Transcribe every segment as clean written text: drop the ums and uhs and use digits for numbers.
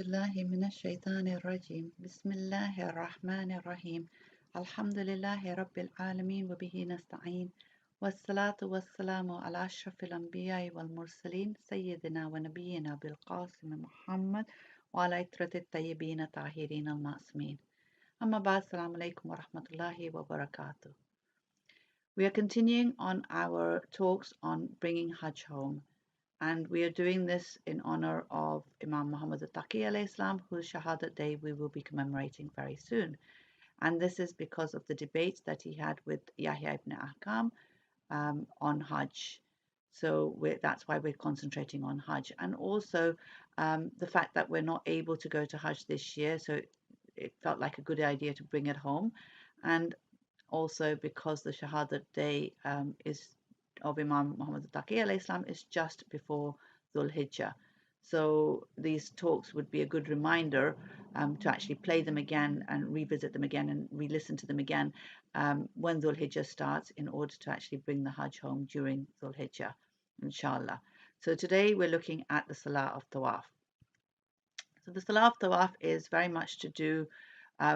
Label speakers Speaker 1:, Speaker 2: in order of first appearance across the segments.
Speaker 1: بالله من الشيطان الرجيم بسم الله الرحمن الرحيم الحمد لله رب العالمين وبه نستعين والصلاة والسلام على أشرف الأنبياء والمرسلين سيدنا ونبينا بالقاسم محمد وعلى عترة الطيبين الطاهرين المعصومين أما بعد السلام عليكم ورحمة الله وبركاته. We are continuing on our talks on bringing Hajj home. And we are doing this in honor of Imam Muhammad al-Taqi alayhi salam, whose Shahadat day we will be commemorating very soon. And this is because of the debates that he had with Yahya ibn Ahkam on Hajj. So that's why we're concentrating on Hajj. And also the fact that we're not able to go to Hajj this year, so it felt like a good idea to bring it home. And also because the Shahadat day of Imam Muhammad al-Taqi alayhi salam is just before Dhul Hijjah. So these talks would be a good reminder to actually play them again and revisit them again and re-listen to them again when Dhul Hijjah starts, in order to actually bring the Hajj home during Dhul Hijjah, inshallah. So today we're looking at the Salah of Tawaf. So the Salah of Tawaf is very much to do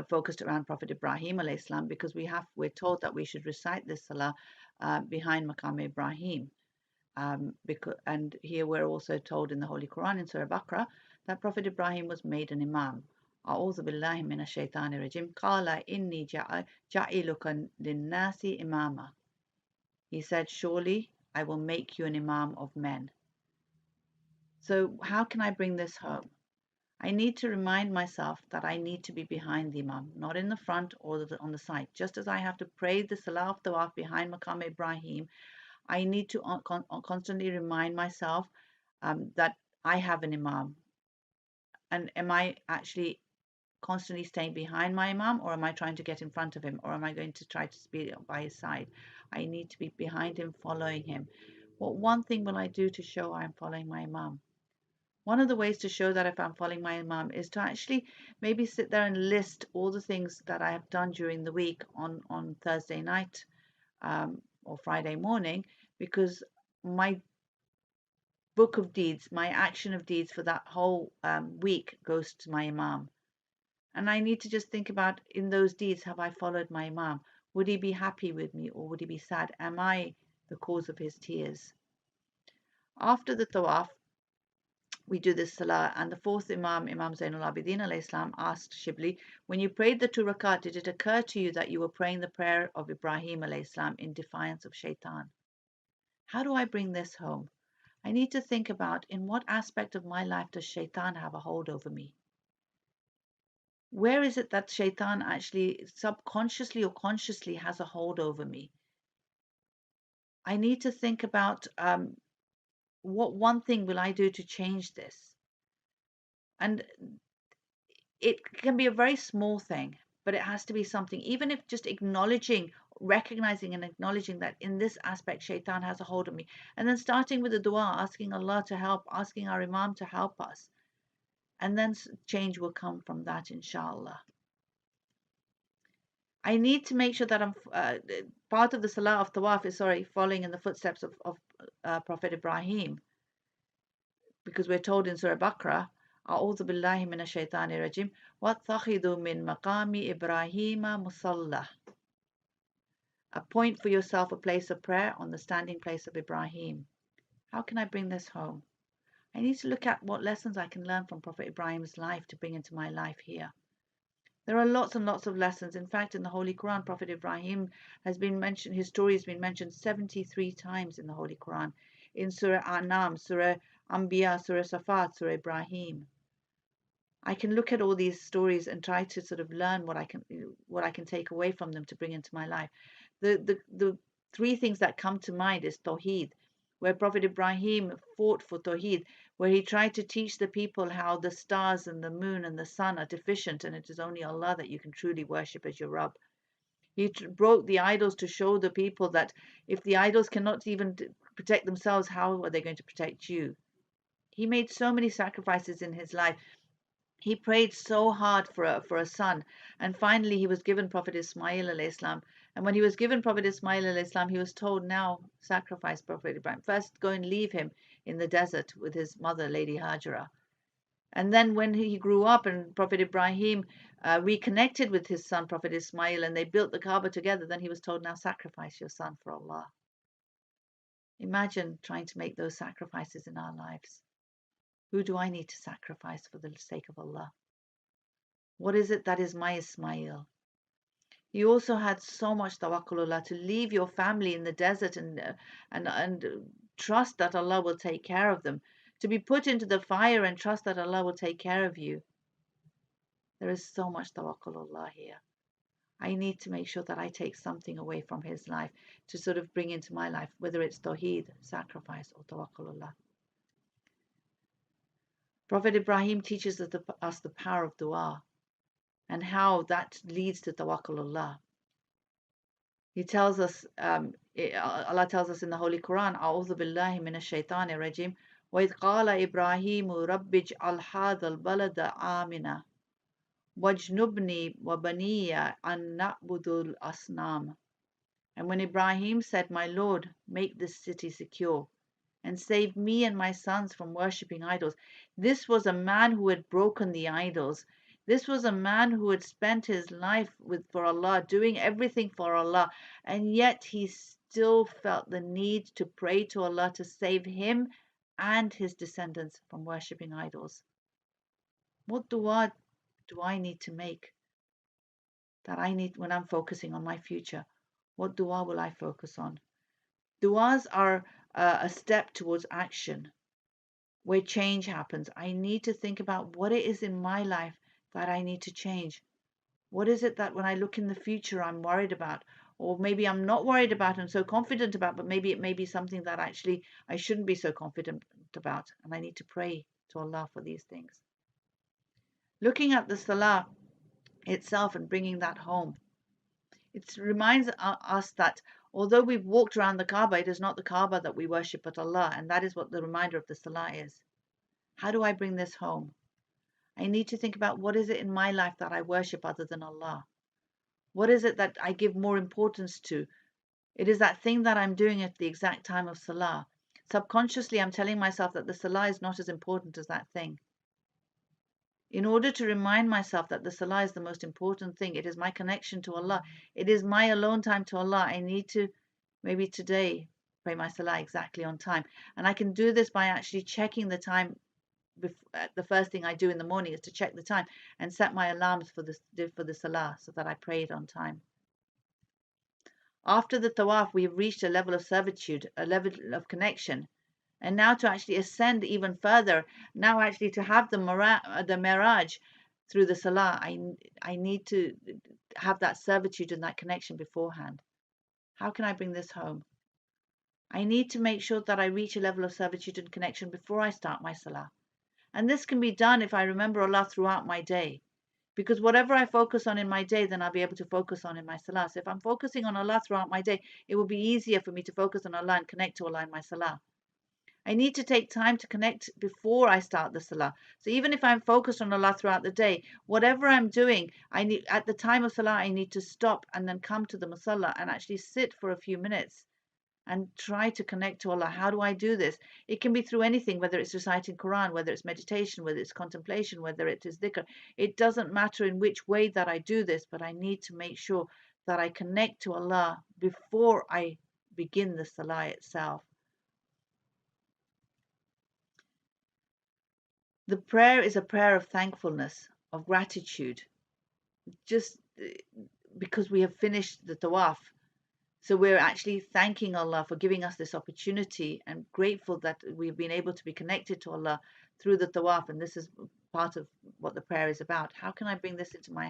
Speaker 1: focused around Prophet Ibrahim alayhi salam, because we're told that we should recite this Salah behind Maqam Ibrahim. And here we're also told in the Holy Quran in Surah Baqarah that Prophet Ibrahim was made an Imam. أعوذ بالله من الشيطان الرجيم قال إني جعلك للناس إماما. He said, surely I will make you an Imam of men. So how can I bring this home? I need to remind myself that I need to be behind the Imam, not in the front or on the side. Just as I have to pray the Salah of Tawaf behind Maqam Ibrahim, I need to constantly remind myself that I have an Imam. And am I actually constantly staying behind my Imam, or am I trying to get in front of him, or am I going to try to be by his side? I need to be behind him, following him. What one thing will I do to show I am following my Imam? One of the ways to show that if I'm following my Imam is to actually maybe sit there and list all the things that I have done during the week on Thursday night or Friday morning, because my book of deeds, my action of deeds for that whole week goes to my Imam. And I need to just think about, in those deeds, have I followed my Imam? Would he be happy with me, or would he be sad? Am I the cause of his tears? After the Tawaf, we do this Salah, and the fourth Imam, Imam Zainul Abidin alayhi salam, asked Shibli, when you prayed the 2 rakat, did it occur to you that you were praying the prayer of Ibrahim alayhi salam in defiance of shaitan? How do I bring this home? I need to think about, in what aspect of my life does shaitan have a hold over me? Where is it that shaitan actually subconsciously or consciously has a hold over me? I need to think about what one thing will I do to change this? And it can be a very small thing, but it has to be something, even if just recognizing and acknowledging that in this aspect shaitan has a hold of me, and then starting with the dua, asking Allah to help, asking our Imam to help us, and then change will come from that, inshallah. I need to make sure that I'm part of the Salah of Tawaf is following in the footsteps of Prophet Ibrahim, because we're told in Surah Baqarah, أعوذ بالله من الشيطان الرجيم واتخذوا من مقام إبراهيم مصلى. Appoint for yourself a place of prayer on the standing place of Ibrahim. How can I bring this home? I need to look at what lessons I can learn from Prophet Ibrahim's life to bring into my life here. There are lots and lots of lessons. In fact, in the Holy Quran, Prophet Ibrahim has been mentioned, his story has been mentioned 73 times in the Holy Quran. In Surah An'am, Surah Anbiya, Surah Safat, Surah Ibrahim. I can look at all these stories and try to sort of learn what I can take away from them to bring into my life. The three things that come to mind is Tawheed, where Prophet Ibrahim fought for Tawheed, where he tried to teach the people how the stars and the moon and the sun are deficient, and it is only Allah that you can truly worship as your Rabb. He broke the idols to show the people that if the idols cannot even protect themselves, how are they going to protect you? He made so many sacrifices in his life. He prayed so hard for a son, and finally he was given Prophet Ismail alayhi salam. And when he was given Prophet Ismail alayhi salam, he was told, now sacrifice Prophet Ibrahim. First, go and leave him in the desert with his mother, Lady Hajra. And then when he grew up and Prophet Ibrahim reconnected with his son, Prophet Ismail, and they built the Kaaba together, then he was told, now sacrifice your son for Allah. Imagine trying to make those sacrifices in our lives. Who do I need to sacrifice for the sake of Allah? What is it that is my Ismail? You also had so much tawakkulullah to leave your family in the desert and trust that Allah will take care of them, to be put into the fire and trust that Allah will take care of you. There is so much tawakkulullah here. I need to make sure that I take something away from his life to sort of bring into my life, whether it's tawheed, sacrifice, or tawakkulullah. Prophet Ibrahim teaches us the power of dua and how that leads to tawakkulullah. He tells us, Allah tells us in the Holy Quran, "A'udhu billahi minash shaitanir rajim, wa idh qala Ibrahimu rabbij al hadha balada amina, wajnubni wa baniya an na'budul asnam." And when Ibrahim said, "My Lord, make this city secure and save me and my sons from worshipping idols." This was a man who had broken the idols. This was a man who had spent his life for Allah, doing everything for Allah, and yet he still felt the need to pray to Allah to save him and his descendants from worshipping idols. What dua do I need to make? That I need when I'm focusing on my future. What dua will I focus on? Duas are a step towards action where change happens. I need to think about what it is in my life that I need to change. What is it that when I look in the future I'm worried about? Or maybe I'm not worried about and so confident about, but maybe it may be something that actually I shouldn't be so confident about. And I need to pray to Allah for these things. Looking at the Salah itself and bringing that home. It reminds us that although we've walked around the Kaaba, it is not the Kaaba that we worship but Allah, and that is what the reminder of the Salah is. How do I bring this home? I need to think about what is it in my life that I worship other than Allah? What is it that I give more importance to? It is that thing that I'm doing at the exact time of Salah. Subconsciously, I'm telling myself that the Salah is not as important as that thing. In order to remind myself that the Salah is the most important thing, it is my connection to Allah, it is my alone time to Allah, I need to maybe today pray my Salah exactly on time. And I can do this by actually checking the time. The first thing I do in the morning is to check the time and set my alarms for the Salah so that I pray it on time. After the Tawaf, we have reached a level of servitude, a level of connection. And now to actually ascend even further, now actually to have the Miraj through the Salah, I need to have that servitude and that connection beforehand. How can I bring this home? I need to make sure that I reach a level of servitude and connection before I start my Salah. And this can be done if I remember Allah throughout my day. Because whatever I focus on in my day, then I'll be able to focus on in my Salah. So if I'm focusing on Allah throughout my day, it will be easier for me to focus on Allah and connect to Allah in my Salah. I need to take time to connect before I start the Salah. So even if I'm focused on Allah throughout the day, whatever I'm doing, at the time of Salah, I need to stop and then come to the Musalla and actually sit for a few minutes and try to connect to Allah. How do I do this? It can be through anything, whether it's reciting Quran, whether it's meditation, whether it's contemplation, whether it is dhikr. It doesn't matter in which way that I do this, but I need to make sure that I connect to Allah before I begin the Salah itself. The prayer is a prayer of thankfulness, of gratitude, just because we have finished the Tawaf. So we're actually thanking Allah for giving us this opportunity and grateful that we've been able to be connected to Allah through the Tawaf. And this is part of what the prayer is about. How can I bring this into my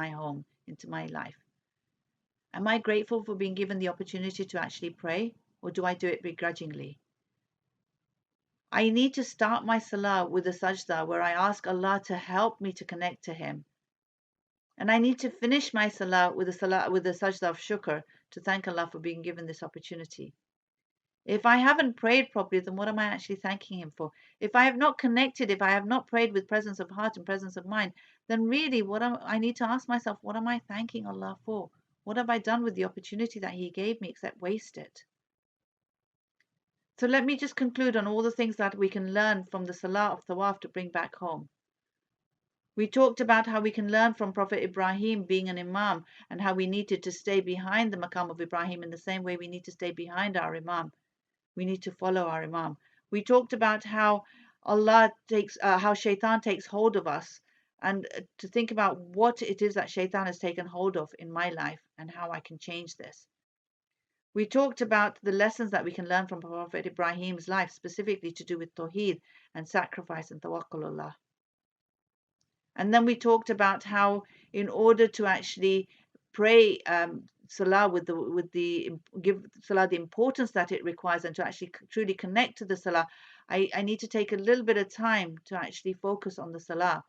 Speaker 1: home, into my life? Am I grateful for being given the opportunity to actually pray, or do I do it begrudgingly? I need to start my Salah with a sajda where I ask Allah to help me to connect to Him. And I need to finish my Salah with a sajda of shukr to thank Allah for being given this opportunity. If I haven't prayed properly, then what am I actually thanking Him for? If I have not connected, if I have not prayed with presence of heart and presence of mind, then really I need to ask myself, what am I thanking Allah for? What have I done with the opportunity that He gave me except waste it? So let me just conclude on all the things that we can learn from the Salah of Tawaf to bring back home. We talked about how we can learn from Prophet Ibrahim being an Imam and how we needed to stay behind the Maqam of Ibrahim in the same way we need to stay behind our Imam. We need to follow our Imam. We talked about how how Shaitan takes hold of us, and to think about what it is that Shaitan has taken hold of in my life and how I can change this. We talked about the lessons that we can learn from Prophet Ibrahim's life, specifically to do with Tawheed and sacrifice and Tawakkulullah. And then we talked about how, in order to actually pray Salah give Salah the importance that it requires, and to actually truly connect to the Salah, I need to take a little bit of time to actually focus on the Salah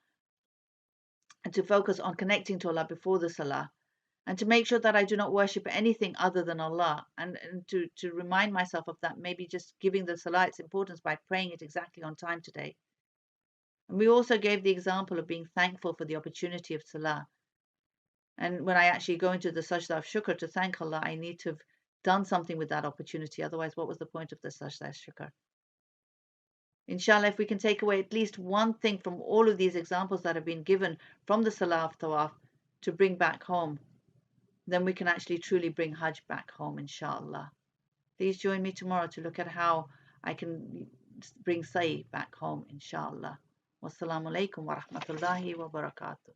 Speaker 1: and to focus on connecting to Allah before the Salah, and to make sure that I do not worship anything other than Allah, and to remind myself of that, maybe just giving the Salah its importance by praying it exactly on time today. And we also gave the example of being thankful for the opportunity of Salah. And when I actually go into the sajda of shukr to thank Allah, I need to have done something with that opportunity. Otherwise, what was the point of the sajda of shukr? Inshallah, if we can take away at least one thing from all of these examples that have been given from the Salah of Tawaf to bring back home, then we can actually truly bring Hajj back home, inshallah. Please join me tomorrow to look at how I can bring Sa'i back home, inshallah. Wassalamu alaikum wa rahmatullahi wa barakatuh.